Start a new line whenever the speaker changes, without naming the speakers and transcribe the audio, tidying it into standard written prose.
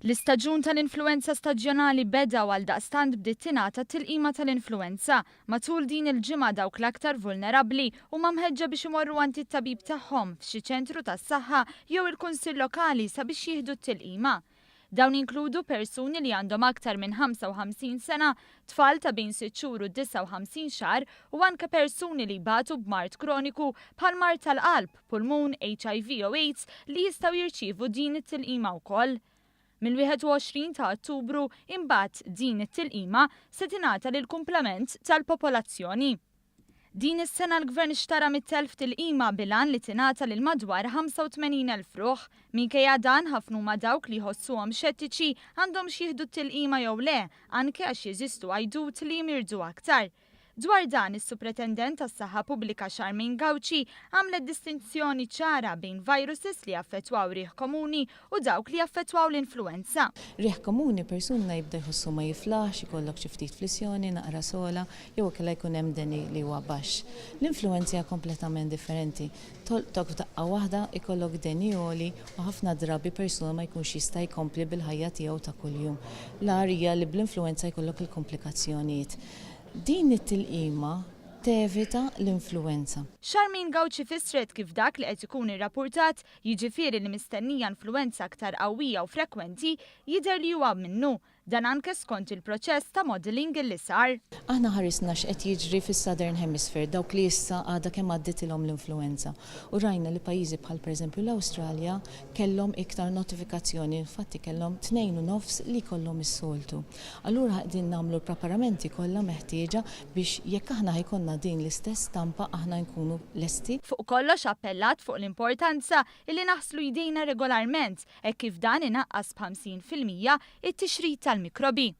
L-istaġun tal-influenza staġjonali beda għal daqstant bdiet tingħata tilqima tal-influenza. Matul din il-ġimgħa dawk l-aktar vulnerabbli huma mħeġġa biex imorru għand it-tabib tagħhom f'xi ċentru tas-saħħa jew il-kunsill lokali sabiex jieħdu t-tilqima. Dawn inkludu persuni li għandhom aktar minn 55 sena, tfal ta' bejn 6 xhur u 59 xahar u anke persuni li batu b'mart kroniku bħal mart tal-qalb, pulmun, HIV u AIDS li jistgħu jirċievu din it-tilqima wkoll. Mill-21 ta' Ottubru imbagħad din it-tilqima se tingħata lill-kumplament tal-popolazzjoni. Din is-sena l-Gvern xtara 100,000 tilqima bilan li tingħata lil madwar 85,000 ruħ. Minkejja dan ħafna huma dawk li jħossuhom xettiċi għandhom x'jieħdu t-tilqima jew le, anke għax jeżistu għajdut li jmirdu aktar. Dwar dan is-Supretendent tas-Saħħa Pubblika Charmaine Gauci għamlet distinzjoni ċara bejn viruses li jaffettwaw rieħ komuni u dawk li jaffettwaw l-influenza.
Rieħ komuni persuna jibda jħossu ma jiflax, ikollok xi ftit flissjoni, naqra sola, jew kellha jkun hemm deni li huwa baxx. L-influenza hija kompletament differenti. Tok f'daqqa waħda ikollok deni għoli u ħafna drabi persuna ma jkunx jista' jkompli bil-ħajja tiegħu ta' kuljum. L-għar hija li bl-influenza jkollok il-komplikazzjonijiet. Din it-tilqima tevita l-influenza.
Charmaine Gauci fissret kif dak li qed ikun irrappurtat jiġifieri li mistennija influenza aktar qawwija u frekwenti jidher li huwa minnu. Dan anke skont il-proċess ta' modeling li sar.
Aħna ħarisna x'qed jiġri fis-Southern Hemisphere dawk li issa għadha kemm għaddietilhom l-influenza. U rajna li pajjiżi bħal pereżempju l-Awstralja kellhom iktar notifikazzjoni, infatti kellhom 2.5 li jkollhom is-soltu. Allura qegħdin nagħmlu l-preparamenti kollha meħtieġa biex jekk aħna ħajkonna din l-istess stampa aħna nkunu lesti.
Fuq kollox appellat fuq l-importanza li naħslu jdejna regolarment hekk kif dan inaqqas b'50% it-tixrid tal-mikrobi.